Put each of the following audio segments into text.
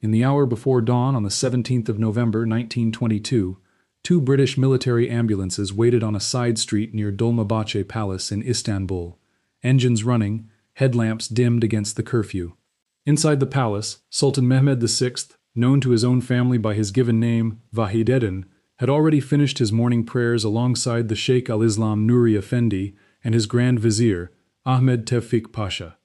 In the hour before dawn on the 17th of November 1922, two British military ambulances waited on a side street near Dolmabahce Palace in Istanbul, engines running, headlamps dimmed against the curfew. Inside the palace, Sultan Mehmed VI, known to his own family by his given name, Vahideddin, had already finished his morning prayers alongside the Sheikh al-Islam Nuri Effendi and his Grand Vizier, Ahmed Tevfik Pasha.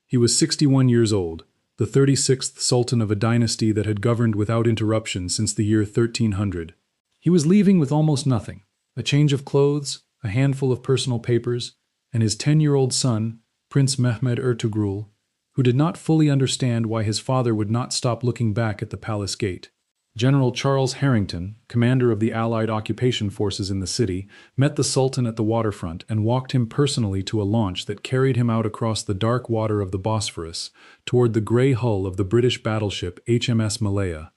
He was 61 years old, the 36th Sultan of a dynasty that had governed without interruption since the year 1300. He was leaving with almost nothing: a change of clothes, a handful of personal papers, and his 10-year-old son, Prince Mehmed Ertugrul, who did not fully understand why his father would not stop looking back at the palace gate. General Charles Harrington, commander of the Allied occupation forces in the city, met the Sultan at the waterfront and walked him personally to a launch that carried him out across the dark water of the Bosphorus toward the gray hull of the British battleship HMS Malaya.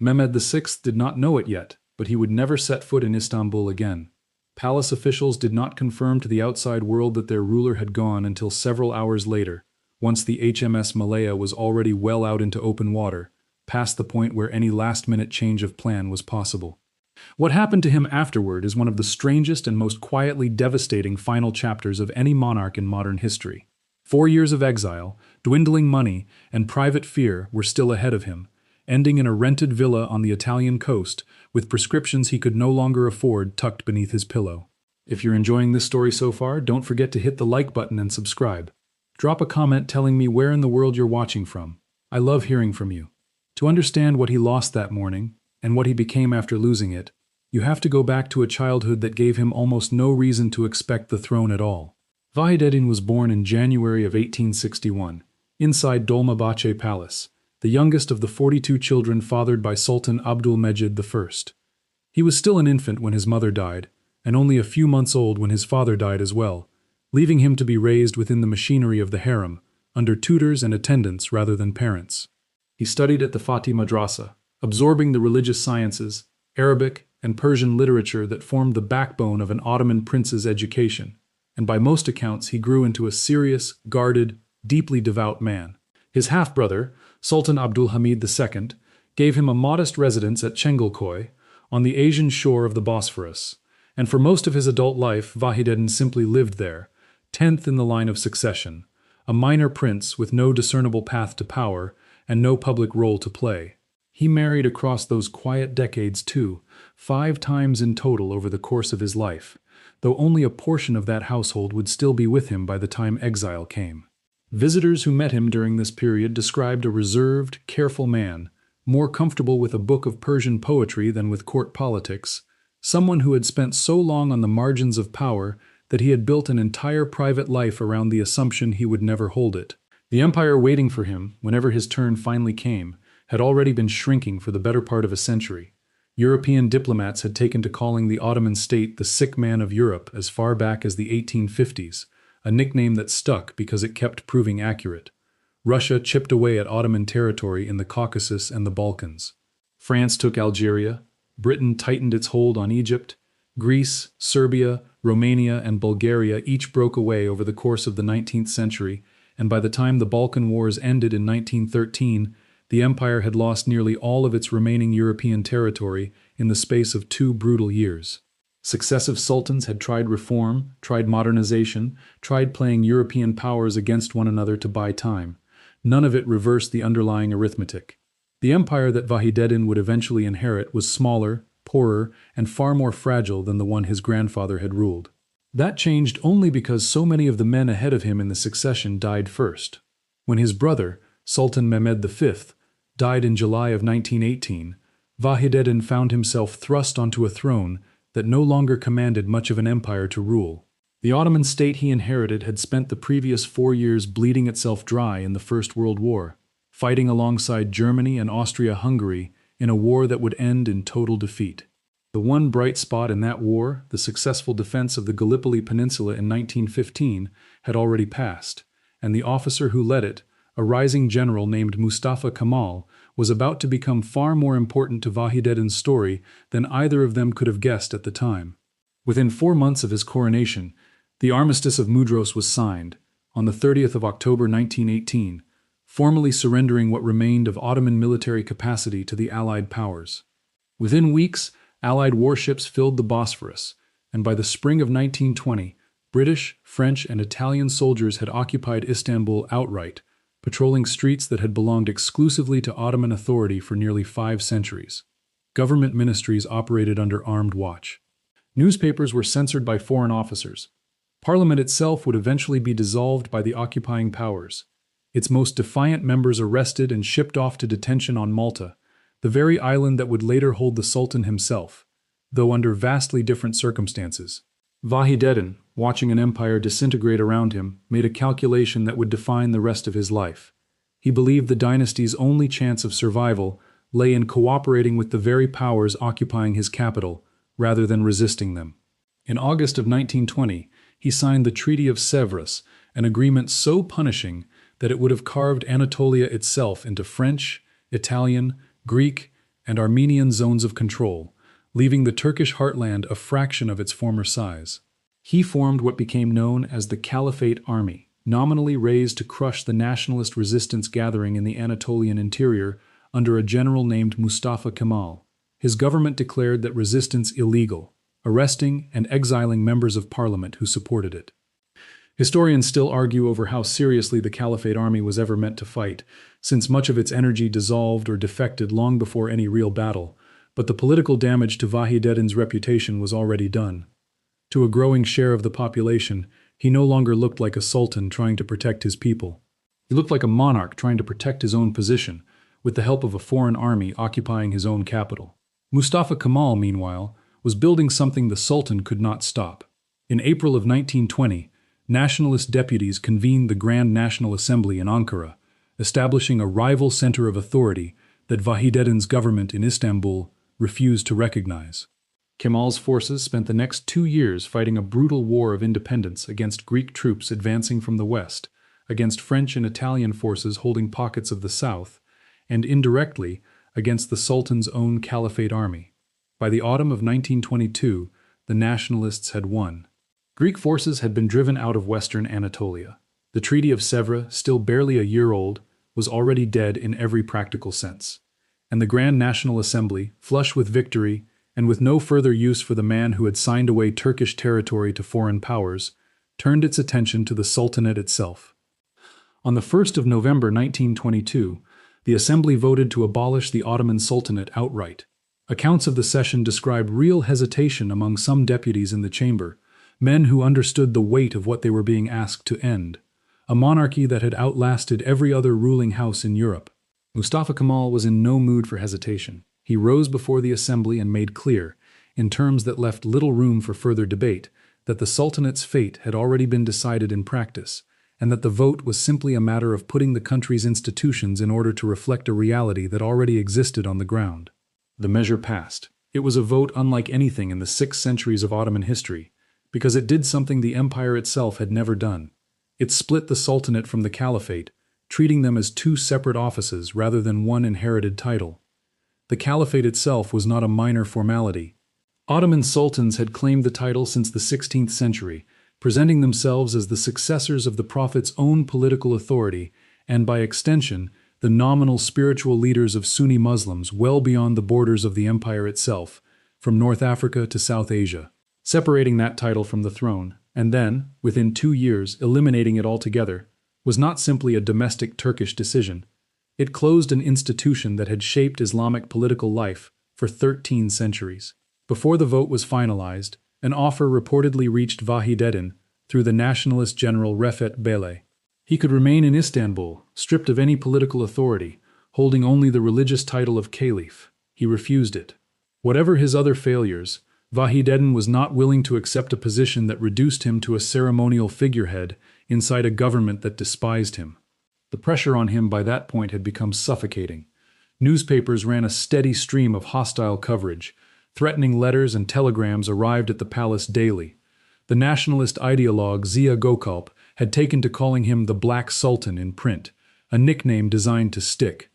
Mehmed VI did not know it yet, but he would never set foot in Istanbul again. Palace officials did not confirm to the outside world that their ruler had gone until several hours later, once the HMS Malaya was already well out into open water, past the point where any last-minute change of plan was possible. What happened to him afterward is one of the strangest and most quietly devastating final chapters of any monarch in modern history. 4 years of exile, dwindling money, and private fear were still ahead of him, ending in a rented villa on the Italian coast with prescriptions he could no longer afford tucked beneath his pillow. If you're enjoying this story so far, don't forget to hit the like button and subscribe. Drop a comment telling me where in the world you're watching from. I love hearing from you. To understand what he lost that morning, and what he became after losing it, you have to go back to a childhood that gave him almost no reason to expect the throne at all. Vahideddin was born in January of 1861, inside Dolmabahce Palace, the youngest of the 42 children fathered by Sultan Abdülmecid I. He was still an infant when his mother died, and only a few months old when his father died as well, leaving him to be raised within the machinery of the harem, under tutors and attendants rather than parents. He studied at the Fatih Madrasa, absorbing the religious sciences, Arabic, and Persian literature that formed the backbone of an Ottoman prince's education, and by most accounts he grew into a serious, guarded, deeply devout man. His half-brother, Sultan Abdülhamid II, gave him a modest residence at Çengelköy, on the Asian shore of the Bosphorus, and for most of his adult life Vahideddin simply lived there, 10th in the line of succession, a minor prince with no discernible path to power and no public role to play. He married across those quiet decades too, 5 times in total over the course of his life, though only a portion of that household would still be with him by the time exile came. Visitors who met him during this period described a reserved, careful man, more comfortable with a book of Persian poetry than with court politics, someone who had spent so long on the margins of power that he had built an entire private life around the assumption he would never hold it. The empire waiting for him, whenever his turn finally came, had already been shrinking for the better part of a century. European diplomats had taken to calling the Ottoman state the sick man of Europe as far back as the 1850s, a nickname that stuck because it kept proving accurate. Russia chipped away at Ottoman territory in the Caucasus and the Balkans. France took Algeria, Britain tightened its hold on Egypt, Greece, Serbia, Romania, and Bulgaria each broke away over the course of the 19th century, and by the time the Balkan Wars ended in 1913, the empire had lost nearly all of its remaining European territory in the space of 2 brutal years. Successive sultans had tried reform, tried modernization, tried playing European powers against one another to buy time. None of it reversed the underlying arithmetic. The empire that Vahideddin would eventually inherit was smaller, poorer, and far more fragile than the one his grandfather had ruled. That changed only because so many of the men ahead of him in the succession died first. When his brother, Sultan Mehmed V, died in July of 1918, Vahideddin found himself thrust onto a throne that no longer commanded much of an empire to rule. The Ottoman state he inherited had spent the previous 4 years bleeding itself dry in the First World War, fighting alongside Germany and Austria-Hungary in a war that would end in total defeat. The one bright spot in that war, the successful defense of the Gallipoli Peninsula in 1915, had already passed, and the officer who led it, a rising general named Mustafa Kemal, was about to become far more important to Vahideddin's story than either of them could have guessed at the time. Within 4 months of his coronation, the Armistice of Mudros was signed, on the 30th of October 1918, formally surrendering what remained of Ottoman military capacity to the Allied powers. Within weeks, Allied warships filled the Bosphorus, and by the spring of 1920, British, French, and Italian soldiers had occupied Istanbul outright, patrolling streets that had belonged exclusively to Ottoman authority for nearly 5 centuries. Government ministries operated under armed watch. Newspapers were censored by foreign officers. Parliament itself would eventually be dissolved by the occupying powers, its most defiant members arrested and shipped off to detention on Malta, the very island that would later hold the Sultan himself, though under vastly different circumstances. Vahideddin, watching an empire disintegrate around him, made a calculation that would define the rest of his life. He believed the dynasty's only chance of survival lay in cooperating with the very powers occupying his capital, rather than resisting them. In August of 1920, he signed the Treaty of Sèvres, an agreement so punishing that it would have carved Anatolia itself into French, Italian, Greek, and Armenian zones of control, leaving the Turkish heartland a fraction of its former size. He formed what became known as the Caliphate Army, nominally raised to crush the nationalist resistance gathering in the Anatolian interior under a general named Mustafa Kemal. His government declared that resistance illegal, arresting and exiling members of parliament who supported it. Historians still argue over how seriously the Caliphate Army was ever meant to fight, since much of its energy dissolved or defected long before any real battle, but the political damage to Vahideddin's reputation was already done. To a growing share of the population, he no longer looked like a sultan trying to protect his people. He looked like a monarch trying to protect his own position, with the help of a foreign army occupying his own capital. Mustafa Kemal, meanwhile, was building something the Sultan could not stop. In April of 1920, nationalist deputies convened the Grand National Assembly in Ankara, establishing a rival center of authority that Vahideddin's government in Istanbul refused to recognize. Kemal's forces spent the next 2 years fighting a brutal war of independence against Greek troops advancing from the west, against French and Italian forces holding pockets of the south, and indirectly against the Sultan's own Caliphate army. By the autumn of 1922, the nationalists had won. Greek forces had been driven out of western Anatolia. The Treaty of Sèvres, still barely a year old, was already dead in every practical sense. And the Grand National Assembly, flush with victory, and with no further use for the man who had signed away Turkish territory to foreign powers, turned its attention to the Sultanate itself. On the 1st of November 1922, the Assembly voted to abolish the Ottoman Sultanate outright. Accounts of the session describe real hesitation among some deputies in the chamber, men who understood the weight of what they were being asked to end, a monarchy that had outlasted every other ruling house in Europe. Mustafa Kemal was in no mood for hesitation. He rose before the assembly and made clear, in terms that left little room for further debate, that the Sultanate's fate had already been decided in practice, and that the vote was simply a matter of putting the country's institutions in order to reflect a reality that already existed on the ground. The measure passed. It was a vote unlike anything in the 6 centuries of Ottoman history, because it did something the empire itself had never done. It split the Sultanate from the Caliphate, treating them as 2 separate offices rather than one inherited title. The Caliphate itself was not a minor formality. Ottoman sultans had claimed the title since the 16th century, presenting themselves as the successors of the Prophet's own political authority and, by extension, the nominal spiritual leaders of Sunni Muslims well beyond the borders of the empire itself, from North Africa to South Asia. Separating that title from the throne, and then, within 2 years, eliminating it altogether, was not simply a domestic Turkish decision. It closed an institution that had shaped Islamic political life for 13 centuries. Before the vote was finalized, an offer reportedly reached Vahideddin through the nationalist general Refet Bey. He could remain in Istanbul, stripped of any political authority, holding only the religious title of caliph. He refused it. Whatever his other failures, Vahideddin was not willing to accept a position that reduced him to a ceremonial figurehead inside a government that despised him. The pressure on him by that point had become suffocating. Newspapers ran a steady stream of hostile coverage. Threatening letters and telegrams arrived at the palace daily. The nationalist ideologue Ziya Gökalp had taken to calling him the Black Sultan in print, a nickname designed to stick.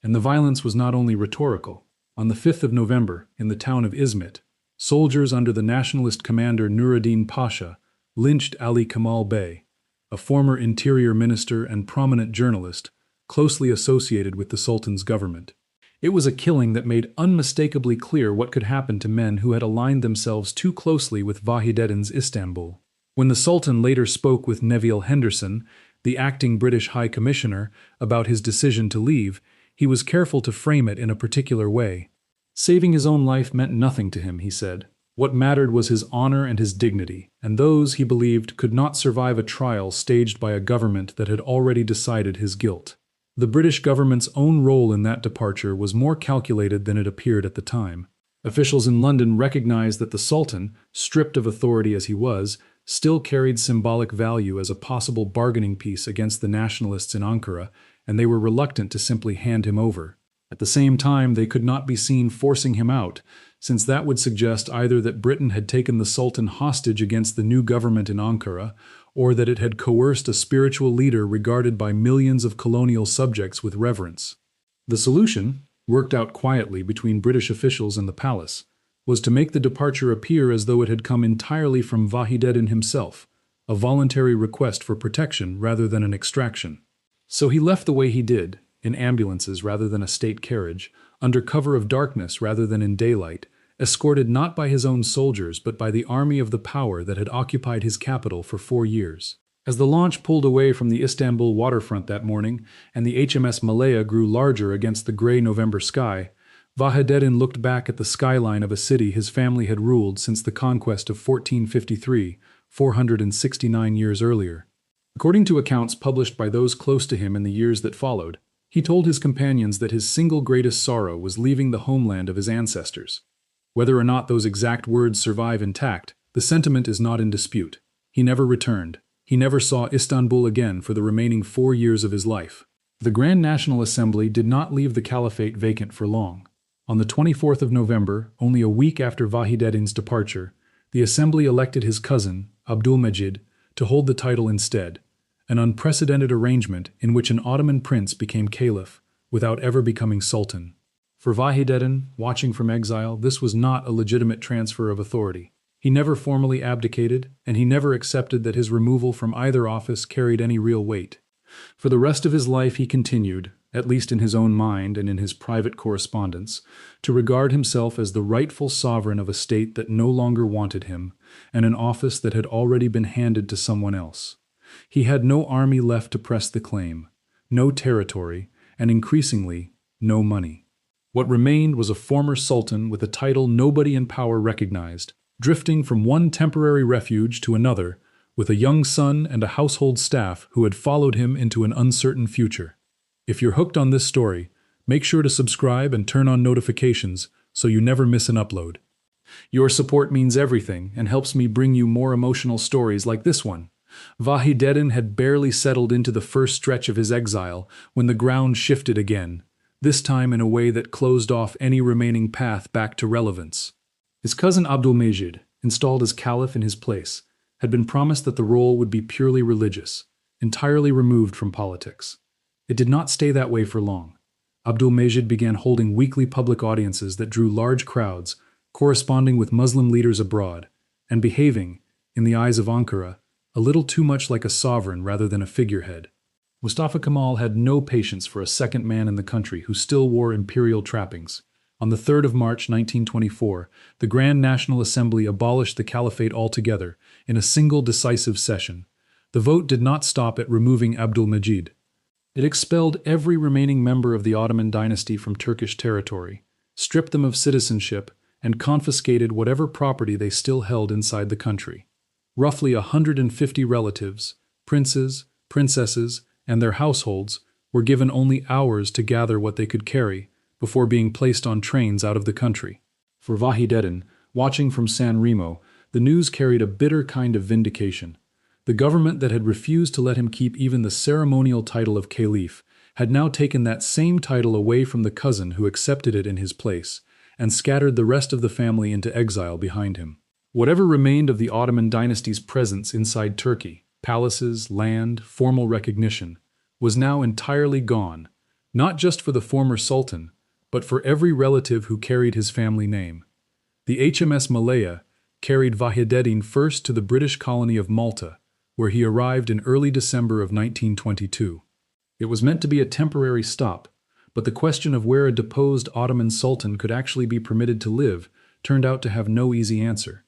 And the violence was not only rhetorical. On the 5th of November, in the town of Izmit, soldiers under the nationalist commander Nuruddin Pasha lynched Ali Kemal Bey, a former interior minister and prominent journalist, closely associated with the Sultan's government. It was a killing that made unmistakably clear what could happen to men who had aligned themselves too closely with Vahideddin's Istanbul. When the Sultan later spoke with Neville Henderson, the acting British High Commissioner, about his decision to leave, he was careful to frame it in a particular way. Saving his own life meant nothing to him, he said. What mattered was his honor and his dignity, and those, he believed, could not survive a trial staged by a government that had already decided his guilt. The British government's own role in that departure was more calculated than it appeared at the time. Officials in London recognized that the Sultan, stripped of authority as he was, still carried symbolic value as a possible bargaining piece against the nationalists in Ankara, and they were reluctant to simply hand him over. At the same time, they could not be seen forcing him out, since that would suggest either that Britain had taken the Sultan hostage against the new government in Ankara, or that it had coerced a spiritual leader regarded by millions of colonial subjects with reverence. The solution, worked out quietly between British officials and the palace, was to make the departure appear as though it had come entirely from Vahideddin himself, a voluntary request for protection rather than an extraction. So he left the way he did, in ambulances rather than a state carriage, under cover of darkness rather than in daylight, escorted not by his own soldiers but by the army of the power that had occupied his capital for 4 years. As the launch pulled away from the Istanbul waterfront that morning, and the HMS Malaya grew larger against the gray November sky, Vahideddin looked back at the skyline of a city his family had ruled since the conquest of 1453, 469 years earlier. According to accounts published by those close to him in the years that followed, he told his companions that his single greatest sorrow was leaving the homeland of his ancestors. Whether or not those exact words survive intact, the sentiment is not in dispute. He never returned. He never saw Istanbul again for the remaining 4 years of his life. The Grand National Assembly did not leave the caliphate vacant for long. On the 24th of November, only a week after Vahideddin's departure, the assembly elected his cousin, Abdülmecid, to hold the title instead, an unprecedented arrangement in which an Ottoman prince became caliph without ever becoming sultan. For Vahideddin, watching from exile, this was not a legitimate transfer of authority. He never formally abdicated, and he never accepted that his removal from either office carried any real weight. For the rest of his life he continued, at least in his own mind and in his private correspondence, to regard himself as the rightful sovereign of a state that no longer wanted him, and an office that had already been handed to someone else. He had no army left to press the claim, no territory, and increasingly, no money. What remained was a former sultan with a title nobody in power recognized, drifting from one temporary refuge to another, with a young son and a household staff who had followed him into an uncertain future. If you're hooked on this story, make sure to subscribe and turn on notifications so you never miss an upload. Your support means everything and helps me bring you more emotional stories like this one. Vahideddin had barely settled into the first stretch of his exile when the ground shifted again, this time in a way that closed off any remaining path back to relevance. His cousin Abdülmecid, installed as caliph in his place, had been promised that the role would be purely religious, entirely removed from politics. It did not stay that way for long. Abdülmecid began holding weekly public audiences that drew large crowds, corresponding with Muslim leaders abroad, and behaving, in the eyes of Ankara, a little too much like a sovereign rather than a figurehead. Mustafa Kemal had no patience for a second man in the country who still wore imperial trappings. On the 3rd of March 1924, the Grand National Assembly abolished the caliphate altogether in a single decisive session. The vote did not stop at removing Abdülmecid. It expelled every remaining member of the Ottoman dynasty from Turkish territory, stripped them of citizenship, and confiscated whatever property they still held inside the country. Roughly 150 relatives, princes, princesses, and their households were given only hours to gather what they could carry before being placed on trains out of the country. For Vahideddin, watching from San Remo, the news carried a bitter kind of vindication. The government that had refused to let him keep even the ceremonial title of caliph had now taken that same title away from the cousin who accepted it in his place, and scattered the rest of the family into exile behind him. Whatever remained of the Ottoman dynasty's presence inside Turkey, palaces, land, formal recognition, was now entirely gone, not just for the former sultan, but for every relative who carried his family name. The HMS Malaya carried Vahideddin first to the British colony of Malta, where he arrived in early December of 1922. It was meant to be a temporary stop, but the question of where a deposed Ottoman Sultan could actually be permitted to live turned out to have no easy answer.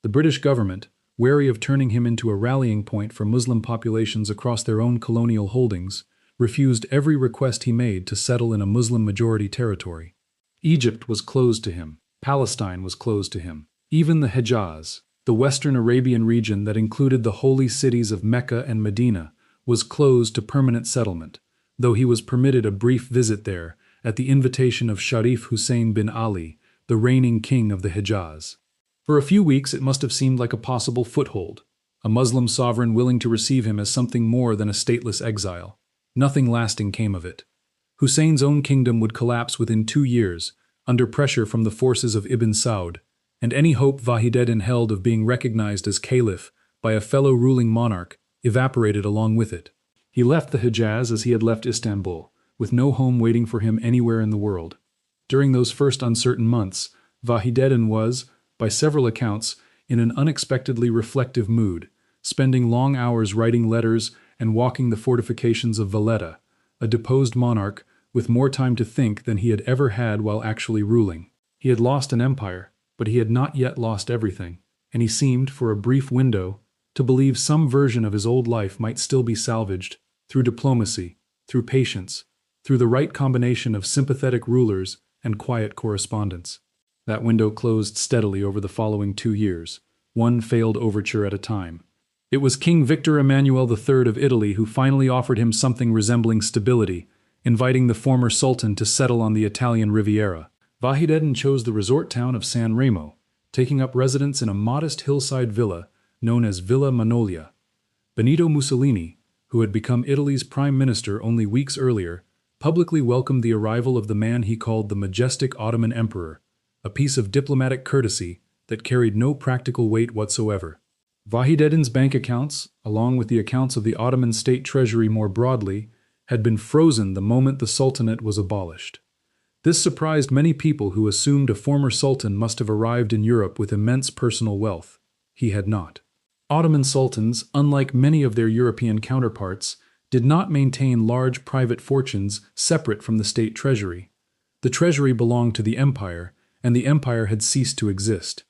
The British government, wary of turning him into a rallying point for Muslim populations across their own colonial holdings, refused every request he made to settle in a Muslim-majority territory. Egypt was closed to him. Palestine was closed to him. Even the Hejaz, the western Arabian region that included the holy cities of Mecca and Medina, was closed to permanent settlement, though he was permitted a brief visit there at the invitation of Sharif Hussein bin Ali, the reigning king of the Hejaz. For a few weeks it must have seemed like a possible foothold, a Muslim sovereign willing to receive him as something more than a stateless exile. Nothing lasting came of it. Hussein's own kingdom would collapse within 2 years, under pressure from the forces of Ibn Saud, and any hope Vahideddin held of being recognized as caliph by a fellow ruling monarch evaporated along with it. He left the Hejaz as he had left Istanbul, with no home waiting for him anywhere in the world. During those first uncertain months, Vahideddin was, by several accounts, in an unexpectedly reflective mood, spending long hours writing letters and walking the fortifications of Valletta, a deposed monarch with more time to think than he had ever had while actually ruling. He had lost an empire, but he had not yet lost everything, and he seemed, for a brief window, to believe some version of his old life might still be salvaged through diplomacy, through patience, through the right combination of sympathetic rulers and quiet correspondence. That window closed steadily over the following 2 years, one failed overture at a time. It was King Victor Emmanuel III of Italy who finally offered him something resembling stability, inviting the former sultan to settle on the Italian Riviera. Vahideddin chose the resort town of San Remo, taking up residence in a modest hillside villa known as Villa Manoglia. Benito Mussolini, who had become Italy's prime minister only weeks earlier, publicly welcomed the arrival of the man he called the majestic Ottoman emperor, a piece of diplomatic courtesy that carried no practical weight whatsoever. Vahideddin's bank accounts, along with the accounts of the Ottoman state treasury more broadly, had been frozen the moment the Sultanate was abolished. This surprised many people who assumed a former sultan must have arrived in Europe with immense personal wealth. He had not. Ottoman sultans, unlike many of their European counterparts, did not maintain large private fortunes separate from the state treasury. The treasury belonged to the empire, and the empire had ceased to exist.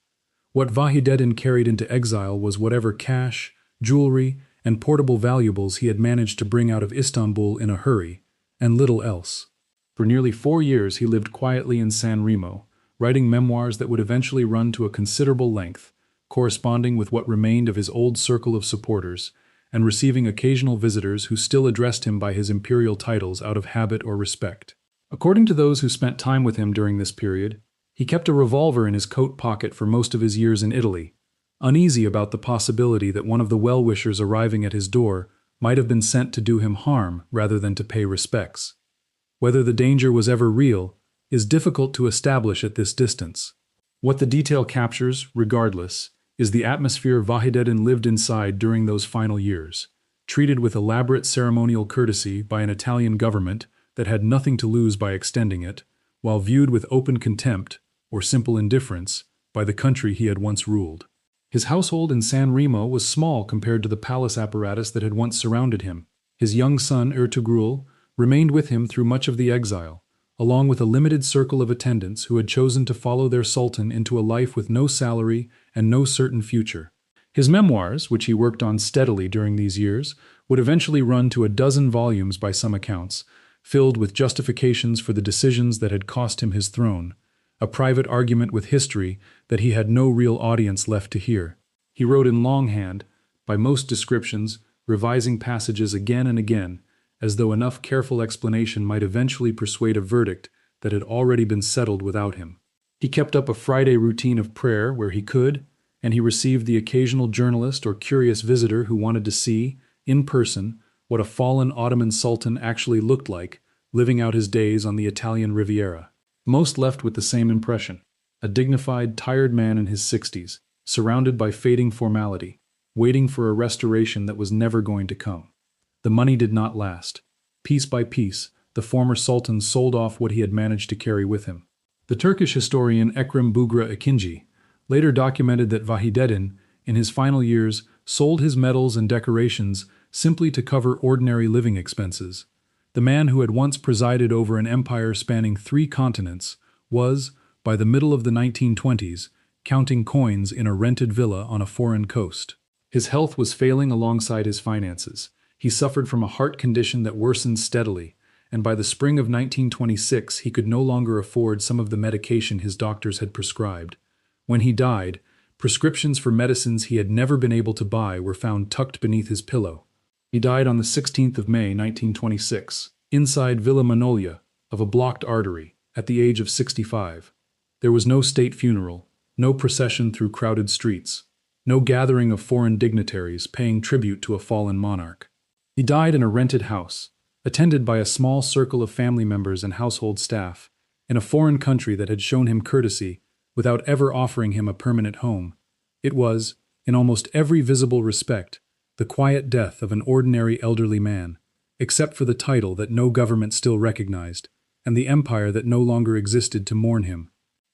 What Vahideddin carried into exile was whatever cash, jewelry, and portable valuables he had managed to bring out of Istanbul in a hurry, and little else. For nearly 4 years he lived quietly in San Remo, writing memoirs that would eventually run to a considerable length, corresponding with what remained of his old circle of supporters, and receiving occasional visitors who still addressed him by his imperial titles out of habit or respect. According to those who spent time with him during this period, he kept a revolver in his coat pocket for most of his years in Italy, uneasy about the possibility that one of the well-wishers arriving at his door might have been sent to do him harm rather than to pay respects. Whether the danger was ever real is difficult to establish at this distance. What the detail captures, regardless, is the atmosphere Vahideddin lived inside during those final years, treated with elaborate ceremonial courtesy by an Italian government that had nothing to lose by extending it, while viewed with open contempt, or simple indifference, by the country he had once ruled. His household in San Remo was small compared to the palace apparatus that had once surrounded him. His young son, Ertugrul, remained with him through much of the exile, along with a limited circle of attendants who had chosen to follow their sultan into a life with no salary and no certain future. His memoirs, which he worked on steadily during these years, would eventually run to 12 volumes by some accounts, filled with justifications for the decisions that had cost him his throne, a private argument with history that he had no real audience left to hear. He wrote in longhand, by most descriptions, revising passages again and again, as though enough careful explanation might eventually persuade a verdict that had already been settled without him. He kept up a Friday routine of prayer where he could, and he received the occasional journalist or curious visitor who wanted to see, in person, what a fallen Ottoman Sultan actually looked like, living out his days on the Italian Riviera. Most left with the same impression: a dignified, tired man in his 60s, surrounded by fading formality, waiting for a restoration that was never going to come. The money did not last. Piece by piece, the former sultan sold off what he had managed to carry with him. The Turkish historian Ekrem Bugra Ikinci later documented that Vahideddin, in his final years, sold his medals and decorations simply to cover ordinary living expenses. The man who had once presided over an empire spanning 3 continents was, by the middle of the 1920s, counting coins in a rented villa on a foreign coast. His health was failing alongside his finances. He suffered from a heart condition that worsened steadily, and by the spring of 1926 he could no longer afford some of the medication his doctors had prescribed. When he died, prescriptions for medicines he had never been able to buy were found tucked beneath his pillow. He died on the 16th of May, 1926, inside Villa Manoglia, of a blocked artery, at the age of 65. There was no state funeral, no procession through crowded streets, no gathering of foreign dignitaries paying tribute to a fallen monarch. He died in a rented house, attended by a small circle of family members and household staff, in a foreign country that had shown him courtesy without ever offering him a permanent home. It was, in almost every visible respect, the quiet death of an ordinary elderly man, except for the title that no government still recognized, and the empire that no longer existed to mourn him.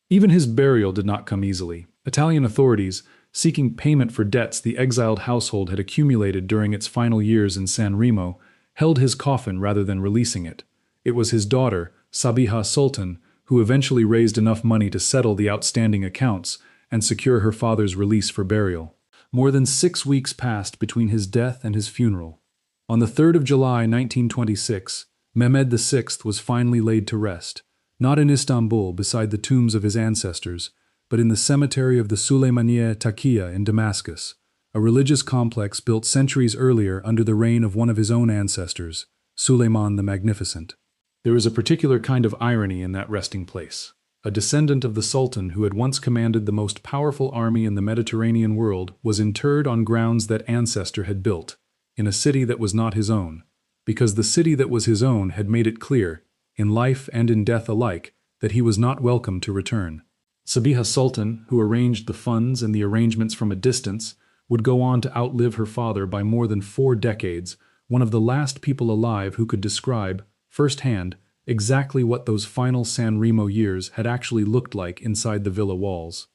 Even his burial did not come easily. Italian authorities, seeking payment for debts the exiled household had accumulated during its final years in San Remo, held his coffin rather than releasing it. It was his daughter, Sabiha Sultan, who eventually raised enough money to settle the outstanding accounts and secure her father's release for burial. More than 6 weeks passed between his death and his funeral. On the 3rd of July, 1926, Mehmed VI was finally laid to rest, not in Istanbul beside the tombs of his ancestors, but in the cemetery of the Süleymaniye Taqiya in Damascus, a religious complex built centuries earlier under the reign of one of his own ancestors, Suleiman the Magnificent. There is a particular kind of irony in that resting place. A descendant of the Sultan who had once commanded the most powerful army in the Mediterranean world was interred on grounds that ancestor had built, in a city that was not his own, because the city that was his own had made it clear, in life and in death alike, that he was not welcome to return. Sabiha Sultan, who arranged the funds and the arrangements from a distance, would go on to outlive her father by more than 4 decades, one of the last people alive who could describe, firsthand, exactly what those final San Remo years had actually looked like inside the villa walls.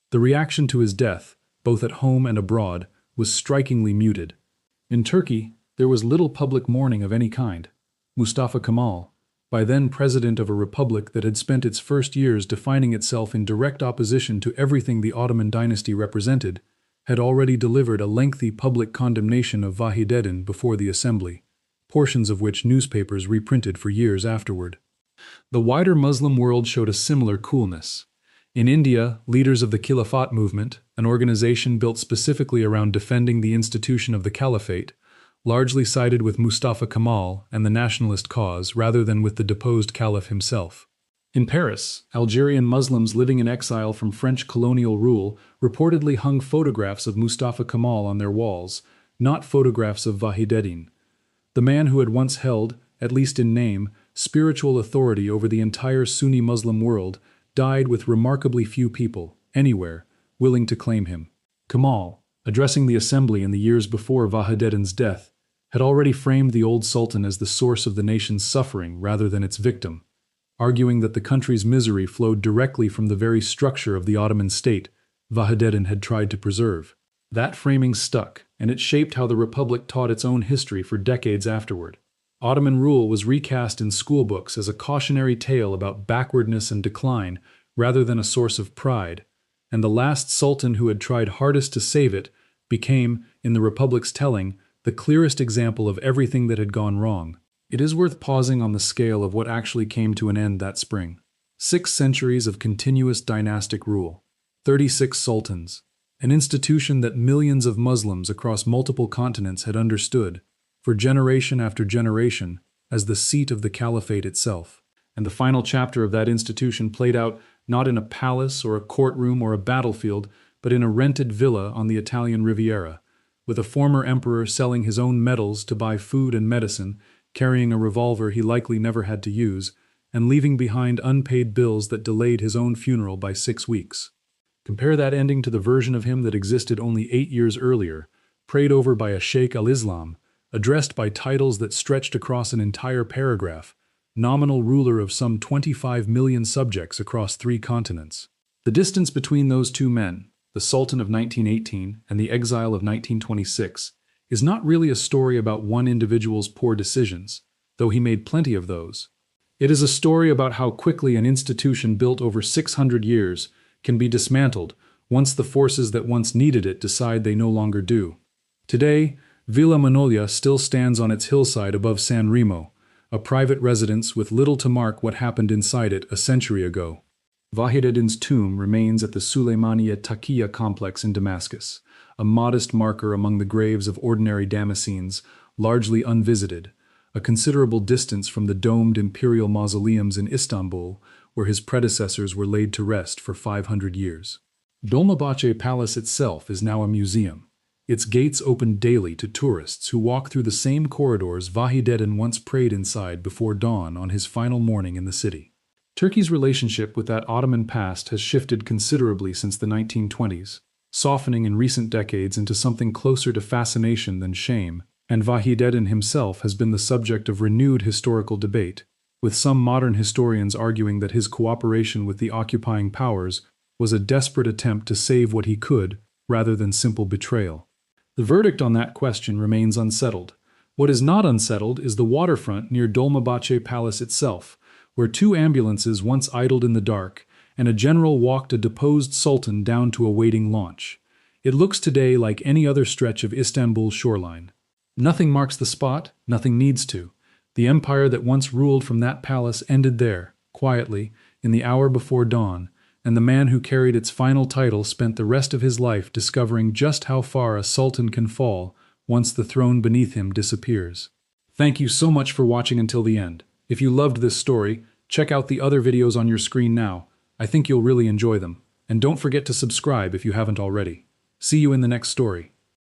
The reaction to his death, both at home and abroad, was strikingly muted. In Turkey, there was little public mourning of any kind. Mustafa Kemal, by then president of a republic that had spent its first years defining itself in direct opposition to everything the Ottoman dynasty represented, had already delivered a lengthy public condemnation of Vahideddin before the assembly, portions of which newspapers reprinted for years afterward. The wider Muslim world showed a similar coolness. In India, leaders of the Khilafat movement, an organization built specifically around defending the institution of the caliphate, largely sided with Mustafa Kemal and the nationalist cause rather than with the deposed caliph himself. In Paris, Algerian Muslims living in exile from French colonial rule reportedly hung photographs of Mustafa Kemal on their walls, not photographs of Vahideddin. The man who had once held, at least in name, spiritual authority over the entire Sunni Muslim world died with remarkably few people, anywhere, willing to claim him. Kemal, addressing the assembly in the years before Vahideddin's death, had already framed the old sultan as the source of the nation's suffering rather than its victim, arguing that the country's misery flowed directly from the very structure of the Ottoman state Vahideddin had tried to preserve. That framing stuck, and it shaped how the Republic taught its own history for decades afterward. Ottoman rule was recast in schoolbooks as a cautionary tale about backwardness and decline rather than a source of pride, and the last sultan who had tried hardest to save it became, in the Republic's telling, the clearest example of everything that had gone wrong. It is worth pausing on the scale of what actually came to an end that spring. 6 centuries of continuous dynastic rule, 36 sultans, an institution that millions of Muslims across multiple continents had understood, for generation after generation, as the seat of the caliphate itself. And the final chapter of that institution played out not in a palace or a courtroom or a battlefield, but in a rented villa on the Italian Riviera, with a former emperor selling his own medals to buy food and medicine, carrying a revolver he likely never had to use, and leaving behind unpaid bills that delayed his own funeral by 6 weeks. Compare that ending to the version of him that existed only 8 years earlier, prayed over by a Sheikh al-Islam, addressed by titles that stretched across an entire paragraph, nominal ruler of some 25 million subjects across 3 continents. The distance between those 2 men, the Sultan of 1918 and the Exile of 1926, is not really a story about one individual's poor decisions, though he made plenty of those. It is a story about how quickly an institution built over 600 years can be dismantled once the forces that once needed it decide they no longer do. Today, Villa Manoglia still stands on its hillside above San Remo, a private residence with little to mark what happened inside it a century ago. Vahideddin's tomb remains at the Süleymaniye Taqiya complex in Damascus, a modest marker among the graves of ordinary Damascenes, largely unvisited, a considerable distance from the domed imperial mausoleums in Istanbul, where his predecessors were laid to rest for 500 years. Dolmabahce Palace itself is now a museum. Its gates open daily to tourists who walk through the same corridors Vahideddin once prayed inside before dawn on his final morning in the city. Turkey's relationship with that Ottoman past has shifted considerably since the 1920s, softening in recent decades into something closer to fascination than shame, and Vahideddin himself has been the subject of renewed historical debate, with some modern historians arguing that his cooperation with the occupying powers was a desperate attempt to save what he could, rather than simple betrayal. The verdict on that question remains unsettled. What is not unsettled is the waterfront near Dolmabahce Palace itself, where two ambulances once idled in the dark, and a general walked a deposed sultan down to a waiting launch. It looks today like any other stretch of Istanbul's shoreline. Nothing marks the spot, nothing needs to. The empire that once ruled from that palace ended there, quietly, in the hour before dawn, and the man who carried its final title spent the rest of his life discovering just how far a sultan can fall once the throne beneath him disappears. Thank you so much for watching until the end. If you loved this story, check out the other videos on your screen now. I think you'll really enjoy them. And don't forget to subscribe if you haven't already. See you in the next story.